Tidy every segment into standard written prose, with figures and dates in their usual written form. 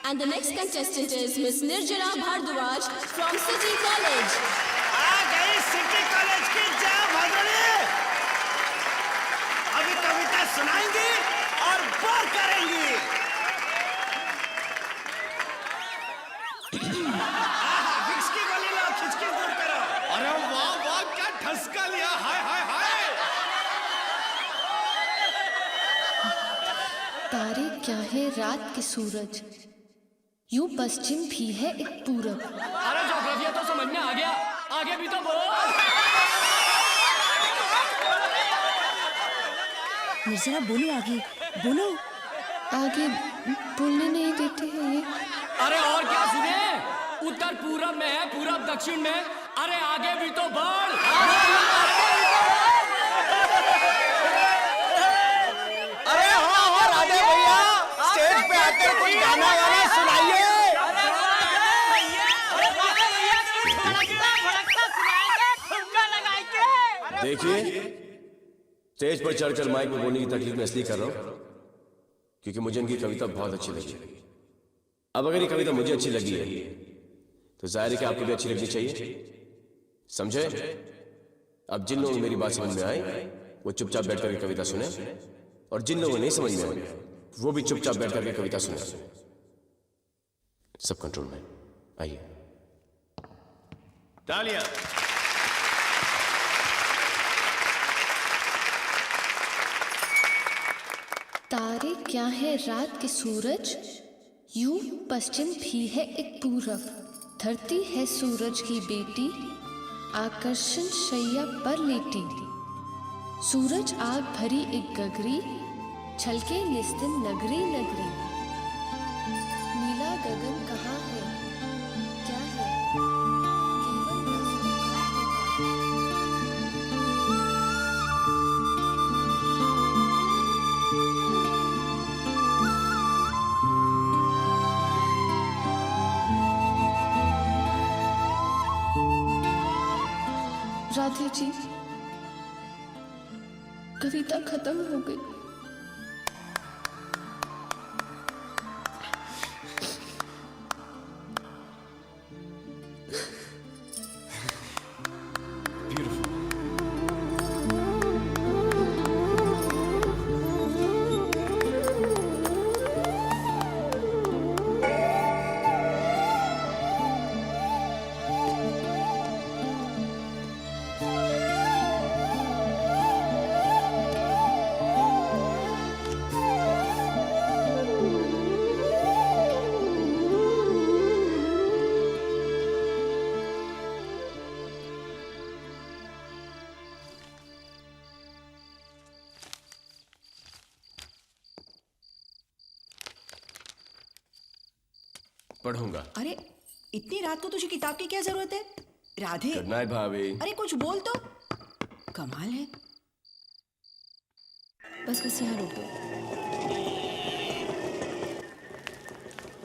And the next contestant is Miss Nirjala Bhardwaj from City College. आ गई city college की जय भद्रनी। अभी कविता सुनाएंगी और बोर करेंगी। विक्स की गोली लो, खिचखिच दूर करो। अरे वाह वाह, क्या ठसका लिया, हाय हाय हाय। तारे क्या है रात के सूरज, यूं पश्चिम भी है एक पूरब। अरे ज्योग्राफिया तो समझ में आ गया, आगे भी तो बोल। निर्जला बोलो, आगे बोलो। आगे बोलने नहीं देते हैं ये। अरे और क्या सुने, उत्तर पूरब में है, पूरब दक्षिण में। अरे आगे भी तो बोल। अरे हाँ राधे भैया, स्टेज पे आकर कुछ गाना वाना सुनाइए। देखिए, स्टेज पर चढ़कर माइक में बोलने की तकलीफ मैं इसलिए कर रहा हूं क्योंकि मुझे इनकी कविता बहुत अच्छी लगी। अब अगर ये कविता मुझे अच्छी लगी है तो जाहिर है कि आपको भी अच्छी लगनी चाहिए, समझे? अब जिन लोगों को मेरी बात समझ में आए वो चुपचाप बैठ करके कविता सुने, और जिन लोगों को नहीं समझ में आए वो भी चुपचाप बैठ करके कविता सुने। सब कंट्रोल में। आइए, तालियां। तारे क्या है रात के सूरज, यूं पश्चिम भी है एक पूरब। धरती है सूरज की बेटी, आकर्षण शैया पर लेटी। सूरज आग भरी एक गगरी, छलके निस्तिन नगरी नगरी। नीला गगन कहाँ है, क्या है, केवल नजरों का है। राधे जी, कविता खत्म हो गई। पढ़ूंगा। अरे इतनी रात को तुझे किताब की क्या जरूरत है राधे? गुड नाइट भाभी। अरे कुछ बोल तो। कमाल है। बस बस यहाँ रुक दो।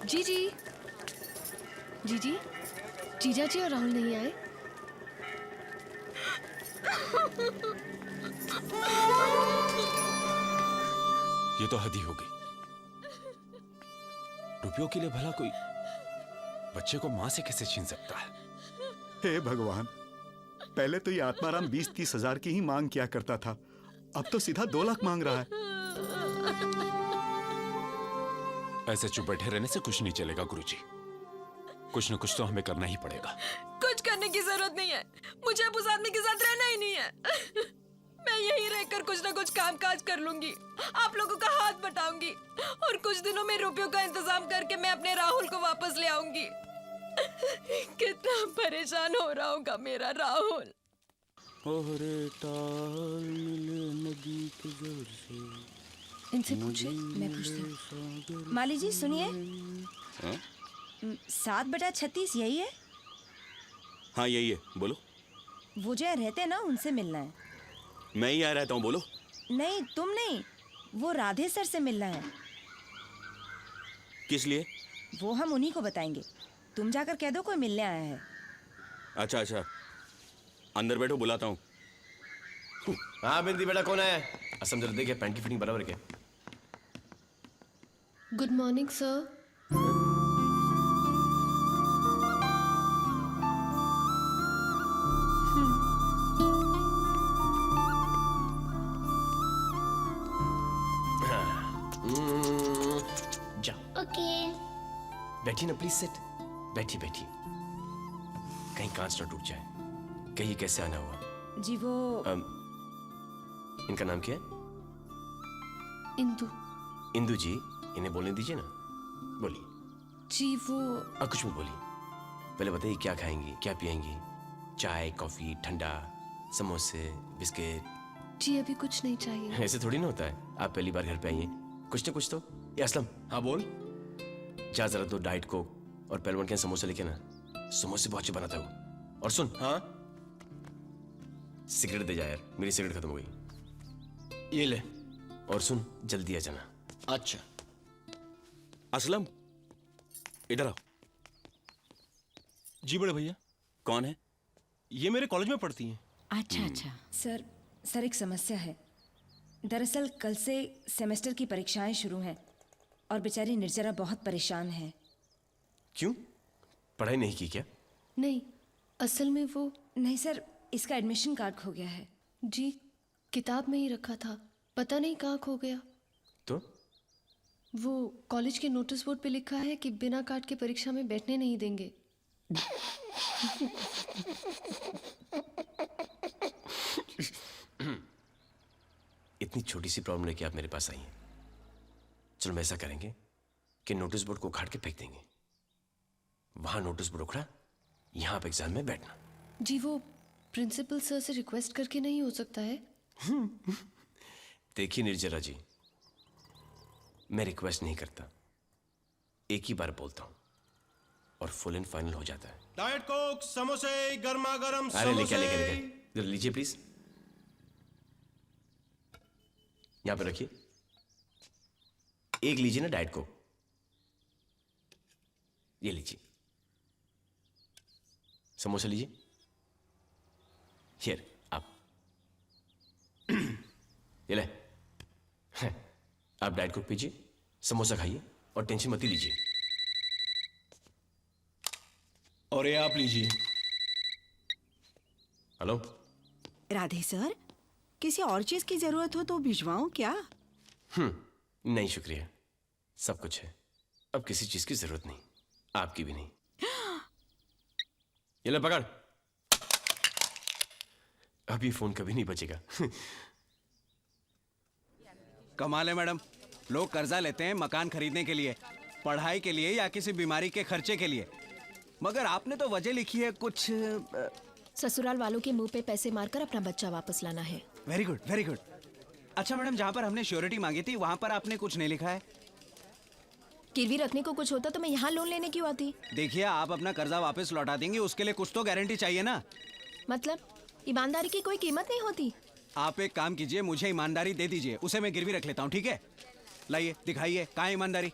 जीजी, जीजी, जीजा जी और राहुल नहीं आए? ये तो हद ही हो गई। रुपयों के लिए भला कोई बच्चे को मां से कैसे छीन सकता है? हे भगवान, पहले तो ये आत्माराम 20-30 हजार की ही मांग किया करता था, अब तो सीधा 2 लाख मांग रहा है। ऐसे चुप बैठे रहने से कुछ नहीं चलेगा गुरुजी। कुछ न कुछ तो हमें करना ही पड़ेगा। कुछ करने की जरूरत नहीं है, मुझे अब उस आदमी के साथ रहना ही नहीं है। मैं यहीं रहकर कुछ ना कुछ काम काज कर लूंगी, आप लोगों का हाथ बटाऊंगी और कुछ दिनों में रुपयों का इंतजाम करके मैं अपने राहुल को वापस ले आऊंगी। कितना परेशान हो रहा होगा मेरा राहुल। इनसे पूछे। मैं पूछती हूँ। माली जी सुनिए, 7/36 यही है? हाँ यही है, बोलो। वो जो रहते हैं ना, उनसे मिलना है। मैं ही आ रहता हूँ, बोलो। नहीं तुम नहीं, वो राधे सर से मिलना है। किस लिए? वो हम उन्हीं को बताएंगे, तुम जाकर कह दो कोई मिलने आया है। अच्छा अच्छा, अंदर बैठो, बुलाता हूँ। हाँ बिंदी बेटा, कौन है? असम जरा देखिए, पैंट की फिटिंग बराबर है क्या? Good morning sir. बैठिए ना प्लीज, सिट, बैठिए बैठिए। कहीं कांच ना टूट जाए, कहीं कैसे आना हुआ। जी वो इनका नाम क्या है? इंदु। इंदु जी, इन्हें बोलने दीजिए ना, बोलिए। जी वो कुछ भी बोलिए। पहले बताइए क्या खाएंगी, क्या पिएंगी? चाय, कॉफी, ठंडा, समोसे, बिस्किट? जी अभी कुछ नहीं चाहिए। ऐसे थोड़ी ना होता है, आप पहली बार घर पे आई हैं, कुछ तो। ये असलम, हाँ बोल। जा जरा 2 डाइट कोक और पहलवान के यहाँ समोसे लेके ना, समोसे बहुत अच्छे बनाता है वो। और सुन, हाँ सिगरेट दे जा यार, मेरी सिगरेट खत्म हो गई। ये ले। और सुन, जल्दी आ जाना। अच्छा असलम, इधर आओ। जी बड़े भैया। कौन है? ये मेरे कॉलेज में पढ़ती हैं। अच्छा अच्छा। सर एक समस्या है। दरअसल कल से सेमेस्टर की परीक्षाएं शुरू हैं और बेचारी निर्जरा बहुत परेशान है। क्यों, पढ़ाई नहीं की क्या? नहीं, असल में वो नहीं सर, इसका एडमिशन कार्ड खो गया है। जी किताब में ही रखा था, पता नहीं कहाँ खो गया। तो वो कॉलेज के नोटिस बोर्ड पे लिखा है कि बिना कार्ड के परीक्षा में बैठने नहीं देंगे। इतनी छोटी सी प्रॉब्लम लेके आप मेरे पास आई हैं। चलो हम ऐसा करेंगे कि नोटिस बोर्ड को उखाड़ के फेंक देंगे। वहां नोटिस बोर्ड उखड़ा, यहां आप एग्जाम में बैठना। जी वो प्रिंसिपल सर से रिक्वेस्ट करके नहीं हो सकता है? देखिए निर्जरा जी, मैं रिक्वेस्ट नहीं करता, एक ही बार बोलता हूं और फुल एंड फाइनल हो जाता है। डाइट कोक, समोसे, गर्मा गर्म अरे समोसे। लेके इधर लीजिए प्लीज, यहां पे रखिए। एक लीजिए ना डाइट कोक, ये लीजिए। समोसा लीजिए, हियर आप। ये ले, आप डाइट कोक पीजिए, समोसा खाइए और टेंशन मत ही लीजिए। और ये आप लीजिए। हेलो राधे सर, किसी और चीज की जरूरत हो तो भिजवाऊं क्या? नहीं शुक्रिया, सब कुछ है, अब किसी चीज की जरूरत नहीं, आपकी भी नहीं। ये ले पकड़, अब ये फोन कभी नहीं बचेगा। कमाल है मैडम, लोग कर्जा लेते हैं मकान खरीदने के लिए, पढ़ाई के लिए या किसी बीमारी के खर्चे के लिए, मगर आपने तो वजह लिखी है कुछ। ससुराल वालों के मुंह पे पैसे मारकर अपना बच्चा वापस लाना है। Very good very good. अच्छा मैडम, जहाँ पर हमने श्योरिटी मांगी थी वहाँ पर आपने कुछ नहीं लिखा है। गिरवी रखने को कुछ होता तो मैं यहाँ लोन लेने क्यों आती? देखिए, आप अपना कर्जा वापस लौटा देंगे, उसके लिए कुछ तो गारंटी चाहिए ना। मतलब ईमानदारी की कोई कीमत नहीं होती? आप एक काम कीजिए, मुझे ईमानदारी दे दीजिए, उसे मैं गिरवी रख लेता हूँ, ठीक है? लाइए दिखाइए, कहाँ है ईमानदारी?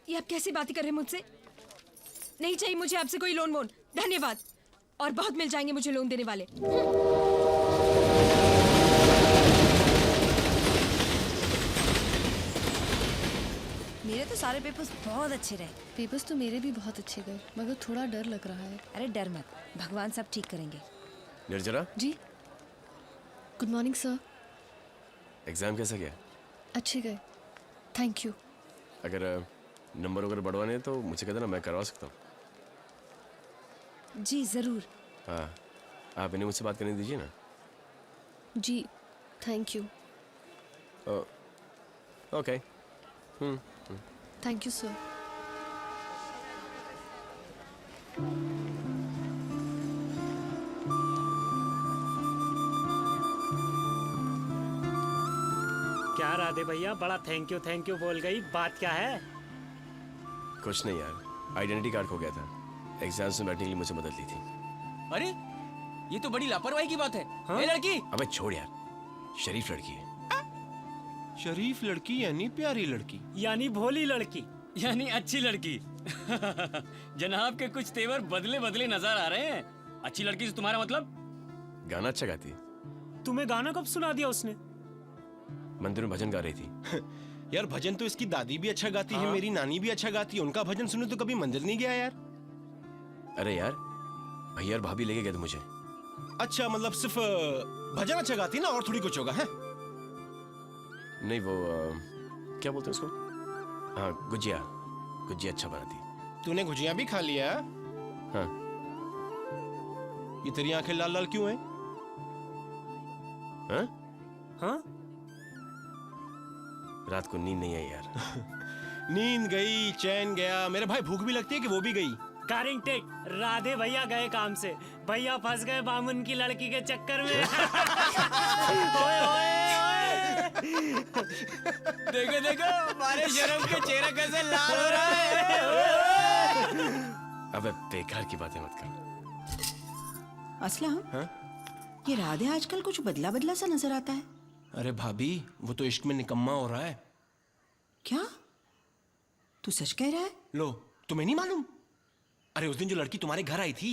ये आप कैसी बातें कर रहे हैं मुझसे? नहीं चाहिए मुझे आपसे कोई लोन वोन, धन्यवाद। और बहुत मिल जाएंगे मुझे लोन देने वाले। मेरे तो सारे पेपर्स बहुत अच्छे रहे। पेपर्स तो मेरे भी बहुत अच्छे गए, मगर थोड़ा डर लग रहा है। अरे डर मत, भगवान सब ठीक करेंगे। निर्जरा, जी गुड मॉर्निंग सर। एग्जाम कैसा गया? अच्छे गए, थैंक यू। अगर नंबर वगैरह बढ़वाने हैं तो मुझे कहते ना, मैं करवा सकता हूँ। जी जरूर। हाँ, आप इन्हें मुझसे बात करने दीजिए ना। जी thank you. Okay. Thank you sir. क्या राधे भैया, बड़ा थैंक यू बोल गई, बात क्या है? कुछ नहीं यार, आइडेंटिटी कार्ड खो गया था, एग्जाम्स में बैठने के लिए मुझे मदद ली थी। अरे ये तो बड़ी लापरवाही की बात है। हाँ? ए लड़की, अबे छोड़ यार, शरीफ लड़की है। शरीफ लड़की यानी प्यारी लड़की, यानी भोली लड़की, यानी अच्छी लड़की। जनाब के कुछ तेवर बदले बदले नजर आ रहे हैं। अच्छी लड़की से तुम्हारा मतलब? गाना अच्छा गाती है। तुम्हें गाना कब सुना दिया उसने? मंदिर में भजन गा रही थी। यार भजन तो इसकी दादी भी अच्छा गाती है, मेरी नानी भी अच्छा गाती है, उनका भजन सुने तो कभी मंदिर नहीं गया यार। अरे यार, भैया और भाभी लेके गए थे मुझे। अच्छा, मतलब सिर्फ भजन अच्छा गाती है ना, और थोड़ी कुछ होगा है? नहीं वो क्या बोलते हैं उसको, हाँ गुजिया, गुजिया अच्छा बनाती। तूने गुजिया भी खा लिया? हाँ। ये तेरी आंखें लाल लाल क्यों हैं? हाँ? हाँ? रात को नींद नहीं आई यार। नींद गई, चैन गया, मेरे भाई भूख भी लगती है कि वो भी गई? कारिंग टेक, राधे भैया गए काम से, भैया फंस गए बामुन की लड़की के चक्कर में। ओए ओए ओए। देखो देखो हमारे शर्म के चेहरा कैसे लाल हो रहा है। अबे बेकार की बातें मत कर। असलम, हाँ? ये राधे आजकल कुछ बदला बदला सा नजर आता है। अरे भाभी, वो तो इश्क में निकम्मा हो रहा है। क्या तू सच कह रहा है? लो, तुम्हें नहीं मालूम? अरे उस दिन जो लड़की तुम्हारे घर आई थी,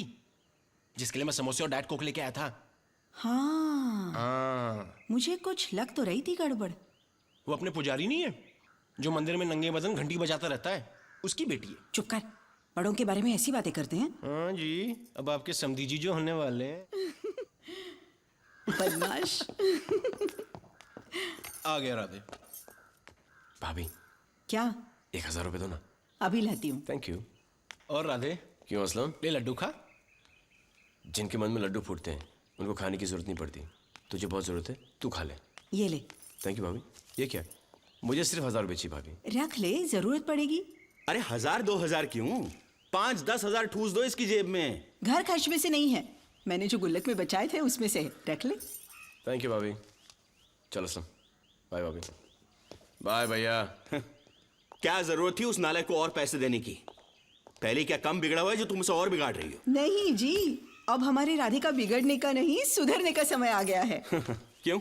जिसके लिए मैं समोसे और डाइट कोक लेके आया था। हाँ, मुझे कुछ लग तो रही थी गड़बड़। वो अपने पुजारी नहीं है जो मंदिर में नंगे बदन घंटी बजाता रहता है, उसकी बेटी है। चुप कर, बड़ों के बारे में ऐसी बातें करते हैं। हाँ जी, अब आपके समधी जी जो होने वाले हैं। बदमाश। आ गया राधे। भाभी क्या? 1000 रुपए दो ना। अभी लाती हूँ। Thank you. और राधे, क्यों असलम? ले लड्डू खा। जिनके मन में लड्डू फूटते हैं उनको खाने की जरूरत नहीं पड़ती। तुझे बहुत जरूरत है, तू खा ले। ये ले। थैंक यू भाभी। ये क्या? मुझे सिर्फ 1000 रुपए चाहिए भाभी। रख ले, जरूरत पड़ेगी। अरे 1000-2000 क्यों? 5-10 हजार ठूस दो इसकी जेब में। घर खर्च में से नहीं है, मैंने जो गुल्लक में बचाए थे उसमें से रख ले। थैंक यू भाभी। चलो असलम, बाय भाभी। बाय भैया। क्या जरूरत थी उस नालायक को और पैसे देने की? पहले क्या कम बिगड़ा हुआ है जो तुमसे और बिगाड़ रही हो? नहीं जी, अब हमारे राधे का बिगड़ने का नहीं सुधरने का समय आ गया है। क्यों,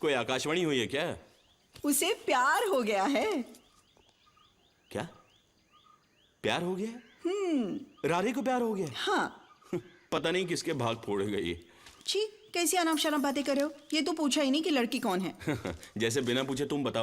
कोई आकाशवाणी हुई है क्या? उसे प्यार हो गया है। क्या प्यार हो गया? राधे को प्यार हो गया? हाँ। पता नहीं किसके भाग फोड़े गई। छी, कैसी अनाप शनाप बातें कर रहे हो? ये तो पूछा ही नहीं कि लड़की कौन है। जैसे बिना पूछे तुम बताओ।